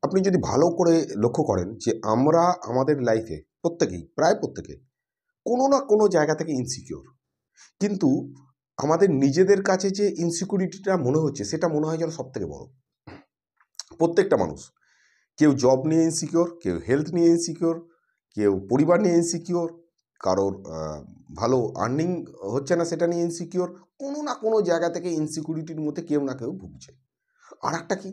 আপনি যদি ভালো করে লক্ষ্য করেন যে আমরা আমাদের লাইফে প্রত্যেকেই প্রায় প্রত্যেকে কোনো না কোনো জায়গা থেকে ইনসিকিউর, কিন্তু আমাদের নিজেদের কাছে যে ইনসিকিউরিটিটা মনে হচ্ছে সেটা মনে হয় যেন সব থেকে বড়। প্রত্যেকটা মানুষ, কেউ জব নিয়ে ইনসিকিউর, কেউ হেলথ নিয়ে ইনসিকিউর, কেউ পরিবার নিয়ে ইনসিকিউর, কারোর ভালো আর্নিং হচ্ছে না সেটা নিয়ে ইনসিকিউর। কোনো না কোনো জায়গা থেকে ইনসিকিউরিটির মধ্যে কেউ না কেউ ভুগছে। আর একটা কি,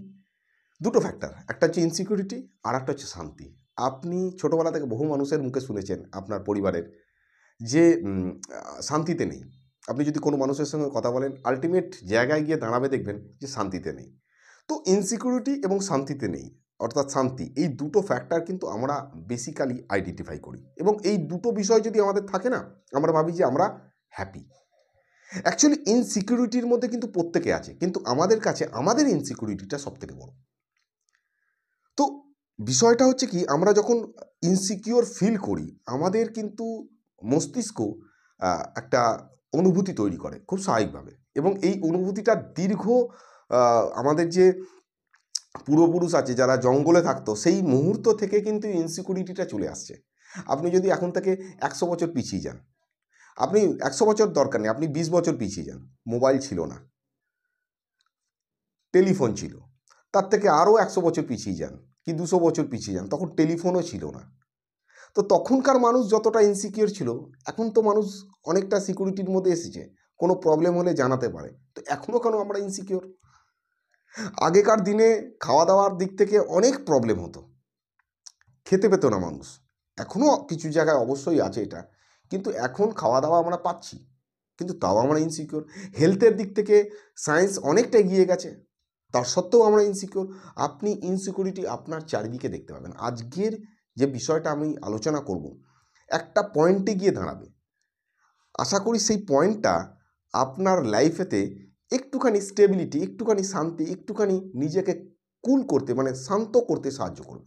দুটো ফ্যাক্টর, একটা হচ্ছে ইনসিকিউরিটি আর একটা হচ্ছে শান্তি। আপনি ছোটোবেলা থেকে বহু মানুষের মুখে শুনেছেন আপনার পরিবারের যে শান্তিতে নেই। আপনি যদি কোনো মানুষের সঙ্গে কথা বলেন আলটিমেট জায়গায় গিয়ে দাঁড়াবে দেখবেন যে শান্তিতে নেই। তো ইনসিকিউরিটি এবং শান্তিতে নেই অর্থাৎ শান্তি, এই দুটো ফ্যাক্টর কিন্তু আমরা বেসিক্যালি আইডেন্টিফাই করি এবং এই দুটো বিষয় যদি আমাদের থাকে না, আমরা ভাবি যে আমরা হ্যাপি। অ্যাকচুয়ালি ইনসিকিউরিটির মধ্যে কিন্তু প্রত্যেকে আছে, কিন্তু আমাদের কাছে আমাদের ইনসিকিউরিটিটা সবথেকে বড়। তো বিষয়টা হচ্ছে কি, আমরা যখন ইনসিকিউর ফিল করি আমাদের কিন্তু মস্তিষ্ক একটা অনুভূতি তৈরি করে খুব স্বাভাবিকভাবে, এবং এই অনুভূতিটা দীর্ঘ আমাদের যে পূর্বপুরুষ আছে যারা জঙ্গলে থাকতো সেই মুহূর্ত থেকে কিন্তু ইনসিকিউরিটিটা চলে আসছে। আপনি যদি এখন থেকে 100 বছর পিছিয়ে যান, আপনি 100 বছর দরকার নেই, আপনি 20 বছর পিছিয়ে যান, মোবাইল ছিল না, টেলিফোন ছিল। তার থেকে আরও 100 বছর পিছিয়ে যান কি 200 বছর পিছিয়ে যান, তখন টেলিফোনও ছিল না। তো তখনকার মানুষ যতটা ইনসিকিউর ছিল, এখন তো মানুষ অনেকটা সিকিউরিটির মধ্যে এসেছে, কোনো প্রবলেম হলে জানাতে পারে। তো এখনও কেন আমরা ইনসিকিউর? আগেকার দিনে খাওয়া দাওয়ার দিক থেকে অনেক প্রবলেম হতো, খেতে পেত না মানুষ। এখনও কিছু জায়গায় অবশ্যই আছে এটা, কিন্তু এখন খাওয়া দাওয়া আমরা পাচ্ছি, কিন্তু তাও আমরা ইনসিকিউর। হেলথের দিক থেকে সায়েন্স অনেকটা এগিয়ে গেছে, তার সত্ত্বেও আমরা ইনসিকিউর। আপনি ইনসিকিউরিটি আপনার চারিদিকে দেখতে পাবেন। আজকের যে বিষয়টা আমি আলোচনা করব একটা পয়েন্টে গিয়ে দাঁড়াবে। আশা করি সেই পয়েন্টটা আপনার লাইফেতে একটুখানি স্টেবিলিটি, একটুখানি শান্তি, একটুখানি নিজেকে কুল করতে মানে শান্ত করতে সাহায্য করবে।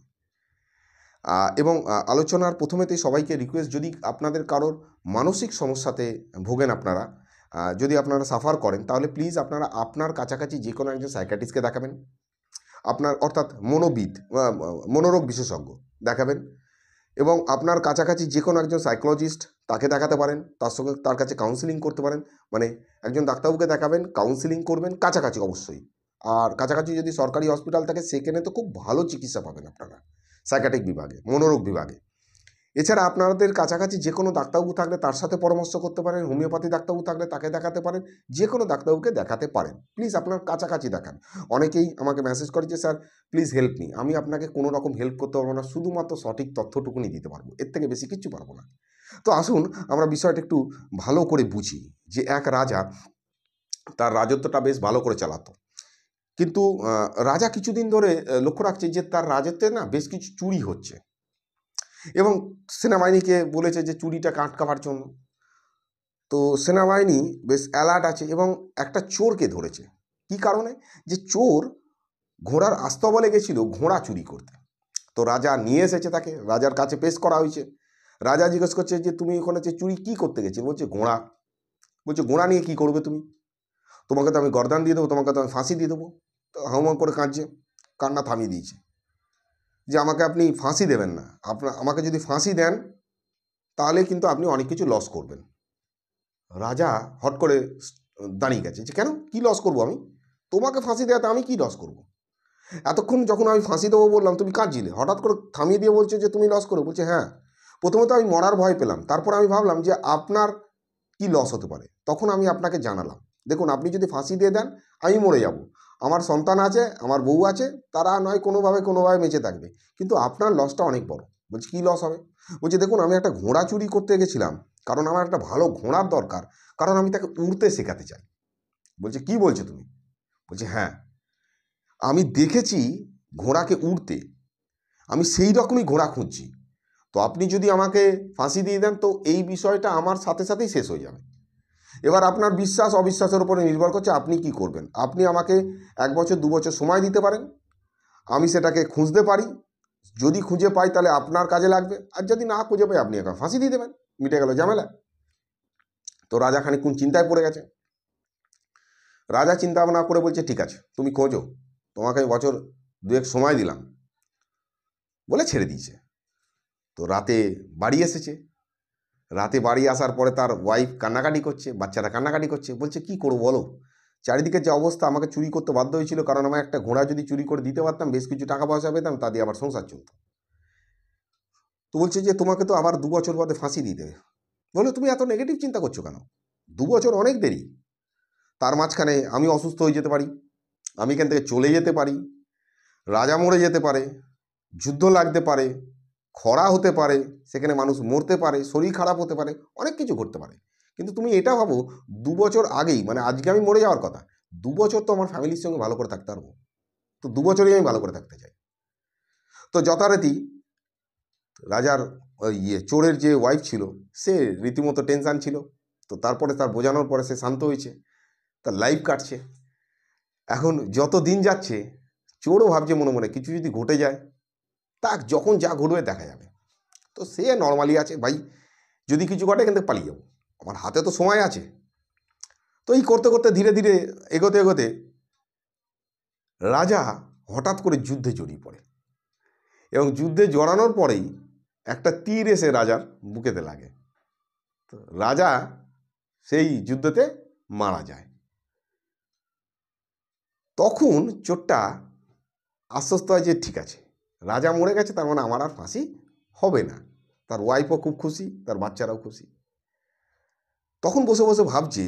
এবং আলোচনার প্রথমেতেই সবাইকে রিকোয়েস্ট, যদি আপনাদের কারোর মানসিক সমস্যাতে ভোগেন আপনারা, যদি আপনারা সাফার করেন, তাহলে প্লিজ আপনারা আপনার কাছাকাছি যে কোনো একজন সাইকিয়াট্রিস্টকে দেখাবেন, আপনার অর্থাৎ মনোবিদ, মনোরোগ বিশেষজ্ঞ দেখাবেন, এবং আপনার কাছাকাছি যে কোনো একজন সাইকোলজিস্ট তাকে দেখাতে পারেন, তার সঙ্গে তার কাছে কাউন্সিলিং করতে পারেন। মানে একজন ডাক্তারবাবুকে দেখাবেন, কাউন্সিলিং করবেন কাছাকাছি অবশ্যই। আর কাছাকাছি যদি সরকারি হসপিটাল থাকে সেখানে তো খুব ভালো চিকিৎসা পাবেন আপনারা সাইকিয়াট্রিক বিভাগে, মনোরোগ বিভাগে। এছাড়া আপনাদের কাছাকাছি যে কোনো ডাক্তারবাবু থাকলে তার সাথে পরামর্শ করতে পারেন, হোমিওপ্যাথি ডাক্তারবাবু থাকলে তাকে দেখাতে পারেন, যে কোনো ডাক্তারবাবুকে দেখাতে পারেন। প্লিজ আপনার কাছাকাছি দেখান। অনেকেই আমাকে মেসেজ করে যে স্যার প্লিজ হেল্প মি। আমি আপনাকে কোনো রকম হেল্প করতে পারবো না, শুধুমাত্র সঠিক তথ্যটুকুনি দিতে পারবো, এর থেকে বেশি কিচ্ছু পারবো না। তো আসুন আমরা বিষয়টা একটু ভালো করে বুঝি। যে এক রাজা তার রাজত্বটা বেশ ভালো করে চালাতো, কিন্তু রাজা কিছুদিন ধরে লক্ষ্য রাখছে যে তার রাজত্বে না বেশ কিছু চুরি হচ্ছে, এবং সেনাবাহিনীকে বলেছে যে চুরিটা আটকাবার জন্য। তো সেনাবাহিনী বেশ অ্যালার্ট আছে এবং একটা চোরকে ধরেছে। কি কারণে? যে চোর ঘোড়ার আস্তাবলে গেছিল ঘোড়া চুরি করতে। তো রাজা নিয়ে এসেছে, তাকে রাজার কাছে পেশ করা হয়েছে। রাজা জিজ্ঞেস করছে যে তুমি ওখানে যে চুরি কি করতে গেছিলে? বলছে ঘোড়া। বলছে ঘোড়া নিয়ে কি করবে তুমি? তোমাকে তো আমি গর্দান দিয়ে দেবো, তোমাকে তো আমি ফাঁসি দিয়ে দেবো। তো হাউমাউ করে কাঁদছে, কান্না থামিয়ে দিয়েছে যে আমাকে আপনি ফাঁসি দেবেন না, আমাকে যদি ফাঁসি দেন তাহলে কিন্তু আপনি অনেক কিছু লস করবেন। রাজা হট করে দাঁড়িয়ে গেছে যে কেন, কি লস করব আমি? তোমাকে ফাঁসি দেওয়াতে আমি কি লস করব? এতক্ষণ যখন আমি ফাঁসি দেবো বললাম তুমি কাঁদছিলে, হঠাৎ করে থামিয়ে দিয়ে বলছে যে তুমি লস করো। বলছে হ্যাঁ, প্রথমে তো আমি মরার ভয় পেলাম, তারপর আমি ভাবলাম যে আপনার কি লস হতে পারে, তখন আমি আপনাকে জানালাম। দেখুন আপনি যদি ফাঁসি দিয়ে দেন আমি মরে যাব, আমার সন্তান আছে, আমার বউ আছে, তারা নয় কোনোভাবে বেঁচে থাকবে, কিন্তু আপনার লসটা অনেক বড়। বলছি কী লস হবে? বলছি দেখুন আমি একটা ঘোড়া চুরি করতে গেছিলাম, কারণ আমার একটা ভালো ঘোড়ার দরকার, কারণ আমি তাকে উড়তে শেখাতে চাই। বলছে কি বলছো তুমি? বলছে হ্যাঁ, আমি দেখেছি ঘোড়াকে উড়তে, আমি সেই রকমই ঘোড়া খুঁজছি। তো আপনি যদি আমাকে ফাঁসি দিয়ে দেন তো এই বিষয়টা আমার সাথে সাথেই শেষ হয়ে যাবে। এবার আপনার বিশ্বাস অবিশ্বাসের উপরে নির্ভর করছে আপনি কি করবেন। আপনি আমাকে 1 বছর 2 বছর সময় দিতে পারেন, আমি সেটাকে খুঁজতে পারি, যদি খুঁজে পাই তাহলে আপনার কাজে লাগবে, আর যদি না খুঁজে পাই আপনি এখন ফাঁসি দিয়ে দেবেন, মিটে গেল ঝামেলা। তো রাজা খানিকক্ষণ চিন্তায় পড়ে গেছে। রাজা চিন্তা ভাবনা করে বলছে ঠিক আছে তুমি খোঁজো, তোমাকে আমি বছর 2 সময় দিলাম, বলে ছেড়ে দিয়েছে। তো রাতে বাড়ি এসেছে, রাতে বাড়ি আসার পরে তার ওয়াইফ কান্নাকাটি করছে, বাচ্চারা কান্নাকাটি করছে, বলছে কি করবো বলো, চারিদিকে যে অবস্থা, আমাকে চুরি করতে বাধ্য হয়েছিল, কারণ আমার একটা ঘোড়া যদি চুরি করে দিতে পারতাম বেশ কিছু টাকা পয়সা পেতাম, তা দিয়ে আমার সংসার চলতো। তো বলছে যে তোমাকে তো আবার 2 বছর বাদে ফাঁসি দিয়ে দেবে। বলে তুমি এত নেগেটিভ চিন্তা করছো কেন, 2 বছর অনেক দেরি, তার মাঝখানে আমি অসুস্থ হয়ে যেতে পারি, আমি এখান থেকে চলে যেতে পারি, রাজা মরে যেতে পারে, যুদ্ধ লাগতে পারে, খরা হতে পারে, সেখানে মানুষ মরতে পারে, শরীর খারাপ হতে পারে, অনেক কিছু ঘটতে পারে। কিন্তু তুমি এটা ভাবো 2 বছর আগেই, মানে আজকে আমি মরে যাওয়ার কথা, 2 বছর তো আমার ফ্যামিলির সঙ্গে ভালো করে থাকতে পারবো, তো 2 বছরই আমি ভালো করে থাকতে চাই। তো যথারীতি রাজার চোরের যে ওয়াইফ ছিল সে রীতিমতো টেনশান ছিল। তো তারপরে তার বোঝানোর পরে সে শান্ত হয়েছে, তার লাইফ কাটছে। এখন যত দিন যাচ্ছে চোরও ভাবছে মনে মনে কিছু যদি ঘটে যায়, তা যখন যা ঘটবে দেখা যাবে। তো সে নর্মালি আছে, ভাই যদি কিছু ঘটে এখান থেকে পালিয়ে যাবো, আমার হাতে তো সময় আছে। তো এই করতে করতে ধীরে ধীরে এগোতে এগোতে রাজা হঠাৎ করে যুদ্ধে জড়িয়ে পড়ে, এবং যুদ্ধে জড়ানোর পরেই একটা তীর এসে রাজার বুকেতে লাগে। তো রাজা সেই যুদ্ধতে মারা যায়। তখন চোরটা আশ্বস্ত হয় যে ঠিক আছে, রাজা মরে গেছে, তার মানে আমার আর ফাঁসি হবে না। তার ওয়াইফও খুব খুশি, তার বাচ্চারাও খুশি। তখন বসে বসে ভাবছে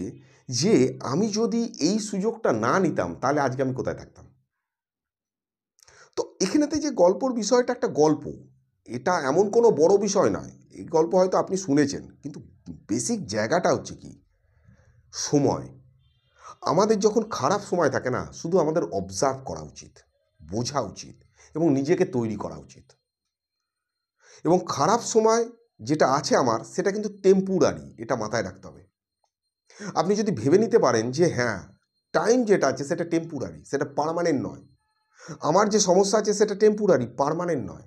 যে আমি যদি এই সুযোগটা না নিতাম তাহলে আজকে আমি কোথায় থাকতাম। তো এখানেতে যে গল্পর বিষয়টা একটা গল্প, এটা এমন কোনো বড় বিষয় নয়। এই গল্প হয়তো আপনি শুনেছেন, কিন্তু বেসিক জায়গাটা হচ্ছে কি, সময়। আমাদের যখন খারাপ সময় থাকে না, শুধু আমাদের অবজার্ভ করা উচিত, বোঝা উচিত, এবং নিজেকে তৈরি করা উচিত। এবং খারাপ সময় যেটা আছে আমার, সেটা কিন্তু টেম্পোরারি, এটা মাথায় রাখতে হবে। আপনি যদি ভেবে নিতে পারেন যে হ্যাঁ, টাইম যেটা আছে সেটা টেম্পোরারি, সেটা পার্মানেন্ট নয়। আমার যে সমস্যা আছে সেটা টেম্পোরারি, পার্মানেন্ট নয়।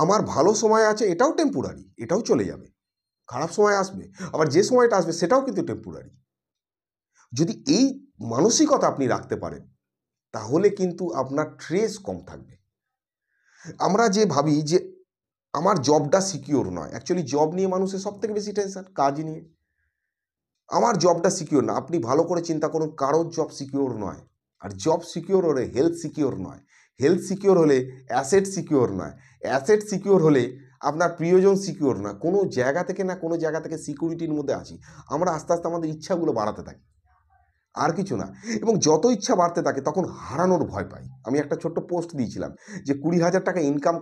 আমার ভালো সময় আছে, এটাও টেম্পোরারি, এটাও চলে যাবে। খারাপ সময় আসবে, আবার যে সময়টা আসবে সেটাও কিন্তু টেম্পোরারি। যদি এই মানসিকতা আপনি রাখতে পারেন, তাহলে কিন্তু আপনার স্ট্রেস কম থাকবে। আমরা যে ভাবি যে আমার জবটা সিকিওর নয়, অ্যাকচুয়ালি জব নিয়ে মানুষের সব থেকে বেশি টেনশন, কাজ নিয়ে। আমার জবটা সিকিওর না, আপনি ভালো করে চিন্তা করুন, কারোর জব সিকিওর নয়। আর জব সিকিওর হলে হেলথ সিকিওর নয়, হেলথ সিকিওর হলে অ্যাসেট সিকিওর নয়, অ্যাসেট সিকিওর হলে আপনার প্রিয়জন সিকিওর নয়। কোনো জায়গা থেকে না কোনো জায়গা থেকে সিকিউরিটির মধ্যে আছি আমরা, আস্তে আস্তে আমাদের ইচ্ছাগুলো বাড়াতে থাকি, আর কিছু না। এবং যত ইচ্ছা বাড়তে থাকে তখন হারানোর ভয় পাই। আমি একটা ছোট্ট পোস্ট দিয়েছিলাম যে 20,000 টাকা ইনকাম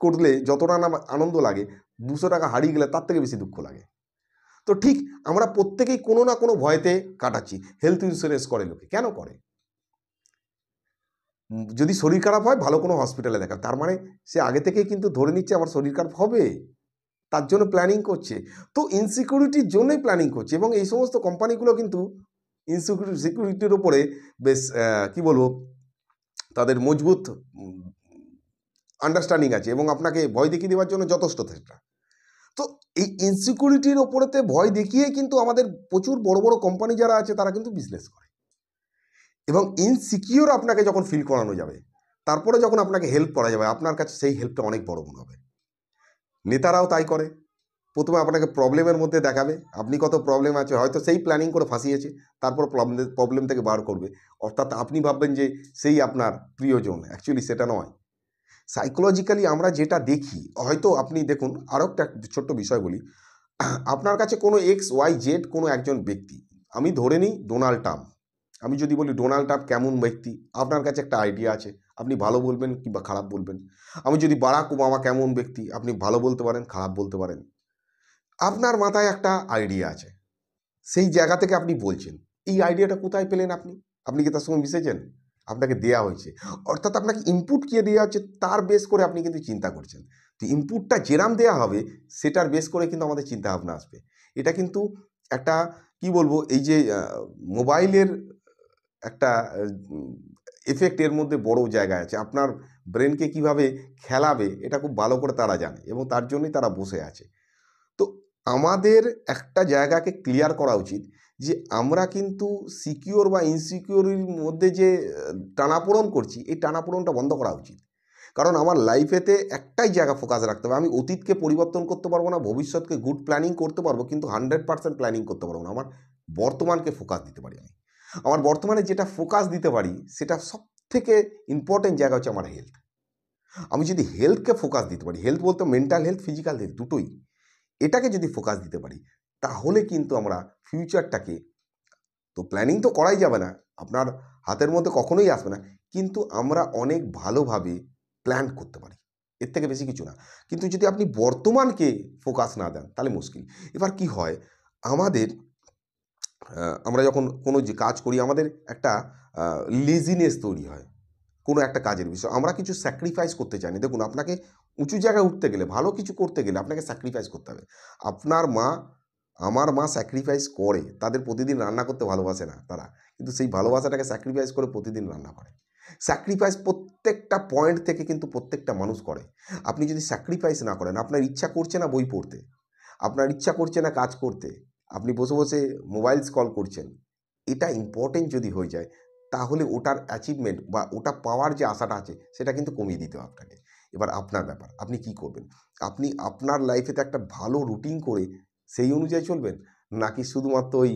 করলে যতটা না আনন্দ লাগে, 200 টাকা হারিয়ে গেলে তার থেকে বেশি দুঃখ লাগে। তো ঠিক আমরা প্রত্যেকেই কোনো না কোনো ভয়তে কাটাচ্ছি। হেলথ ইন্স্যুরেন্স করে লোকে, কেন করে? যদি শরীর খারাপ হয় ভালো কোনো হসপিটালে দেখা, তার মানে সে আগে থেকেই কিন্তু ধরে নিচ্ছে আমার শরীর খারাপ হবে, তার জন্য প্ল্যানিং করছে। তো ইনসিকিউরিটির জন্যই প্ল্যানিং করছে, এবং এই সমস্ত কোম্পানিগুলো কিন্তু সিকিউরিটির ওপরে বেশ কি বলবো, তাদের মজবুত আন্ডারস্ট্যান্ডিং আছে, এবং আপনাকে ভয় দেখিয়ে দেওয়ার জন্য যথেষ্ট চেষ্টা। তো এই ইনসিকিউরিটির ওপরেতে ভয় দেখিয়ে কিন্তু আমাদের প্রচুর বড় বড় কোম্পানি যারা আছে তারা কিন্তু বিজনেস করে। এবং ইনসিকিউর আপনাকে যখন ফিল করানো যাবে, তারপরে যখন আপনাকে হেল্প করা যাবে, আপনার কাছে সেই হেল্পটা অনেক বড় মনে হবে। নেতারাও তাই করে, প্রথমে আপনাকে প্রবলেমের মধ্যে দেখাবে, আপনি কত প্রবলেম আছে, হয়তো সেই প্ল্যানিং করে ফাঁসিয়েছে, তারপর প্রবলেম থেকে বার করবে, অর্থাৎ আপনি ভাববেন যে সেই আপনার প্রিয়জন, অ্যাকচুয়ালি সেটা নয়। সাইকোলজিক্যালি আমরা যেটা দেখি, হয়তো আপনি দেখুন, আরও একটা ছোট্ট বিষয় বলি, আপনার কাছে কোনো XYZ কোনো একজন ব্যক্তি, আমি ধরে নিই ডোনাল্ড ট্রাম্প, আমি যদি বলি ডোনাল্ড ট্রাম্প কেমন ব্যক্তি, আপনার কাছে একটা আইডিয়া আছে, আপনি ভালো বলবেন কিংবা খারাপ বলবেন। আমি যদি বারাক ওবামা কেমন ব্যক্তি, আপনি ভালো বলতে পারেন, খারাপ বলতে পারেন। আপনার মাথায় একটা আইডিয়া আছে, সেই জায়গা থেকে আপনি বলছেন। এই আইডিয়াটা কোথায় পেলেন আপনি? আপনি কি তার সঙ্গে মিশেছেন? আপনাকে দেয়া হয়েছে, অর্থাৎ আপনাকে ইনপুট কে দেওয়া হচ্ছে তার বেস করে আপনি কিন্তু চিন্তা করছেন। তো ইনপুটটা যেরাম দেওয়া হবে সেটার বেস করে কিন্তু আমাদের চিন্তাভাবনা আসবে। এটা কিন্তু একটা কি বলবো, এই যে মোবাইলের একটা এফেক্ট এর মধ্যে বড় জায়গায় আছে। আপনার ব্রেনকে কিভাবে খেলাবে এটা খুব ভালো করে তারা জানে, এবং তার জন্যই তারা বসে আছে। তো আমাদের একটা জায়গাকে ক্লিয়ার করা উচিত যে আমরা কিন্তু সিকিওর বা ইনসিকিওরির মধ্যে যে টানাপোড়ন করছি, এই টানাপোড়নটা বন্ধ করা উচিত। কারণ আমার লাইফেতে একটাই জায়গা ফোকাস রাখতে হবে। আমি অতীতকে পরিবর্তন করতে পারবো না, ভবিষ্যৎকে গুড প্ল্যানিং করতে পারবো, কিন্তু 100% প্ল্যানিং করতে পারবো না। আমার বর্তমানকে ফোকাস দিতে পারি আমি। আমার বর্তমানে যেটা ফোকাস দিতে পারি, সেটা সবথেকে ইম্পর্টেন্ট জায়গা হচ্ছে আমার হেলথ। আমি যদি হেলথকে ফোকাস দিতে পারি, হেলথ বলতে মেন্টাল হেলথ, ফিজিক্যাল হেলথ দুটোই। এটাকে যদি ফোকাস দিতে পারি, তাহলে কিন্তু আমরা ফিউচারটাকে, তো প্ল্যানিং তো করাই যাবে না, আপনার হাতের মধ্যে কখনোই আসবে না, কিন্তু আমরা অনেক ভালোভাবে প্ল্যান করতে পারি। এর থেকে বেশি কিছু না। কিন্তু যদি আপনি বর্তমানকে ফোকাস না দেন, তাহলে মুশকিল। এবার কি হয়, আমাদের আমরা যখন কোনো যে কাজ করি, আমাদের একটা লেজিনেস তৈরি হয় কোনো একটা কাজের বিষয়। আমরা কিছু স্যাক্রিফাইস করতে চাই না। দেখুন, আপনাকে উঁচু জায়গায় উঠতে গেলে, ভালো কিছু করতে গেলে আপনাকে স্যাক্রিফাইস করতে হবে। আপনার মা, আমার মা স্যাক্রিফাইস করে। তাদের প্রতিদিন রান্না করতে ভালোবাসে না তারা। কিন্তু সেই ভালোবাসাটাকে স্যাক্রিফাইস করে প্রতিদিন রান্না করে। স্যাক্রিফাইস প্রত্যেকটা পয়েন্ট থেকে কিন্তু প্রত্যেকটা মানুষ করে। আপনি যদি স্যাক্রিফাইস না করেন, আপনার ইচ্ছা করছে না বই পড়তে, আপনার ইচ্ছা করছে না কাজ করতে, আপনি বসে, বসে মোবাইল স্ক্রল করছেন। এটা ইম্পর্টেন্ট যদি হয়ে যায়, তাহলে ওটার অ্যাচিভমেন্ট বা ওটা পাওয়ার যে আশাটা আছে, সেটা কিন্তু কমিয়ে দিতে হবে আপনাকে। এবার আপনার ব্যাপার, আপনি কি করবেন? আপনি আপনার লাইফেতে একটা ভালো রুটিন করে সেই অনুযায়ী চলবেন? নাকি শুধুমাত্র ওই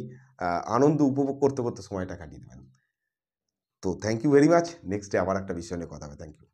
আনন্দ উপভোগ করতে, করতে সময়টা কাটিয়ে দেবেন? তো thank you very much. Next day আবার একটা বিষয় নিয়ে কথা হবে। Thank you.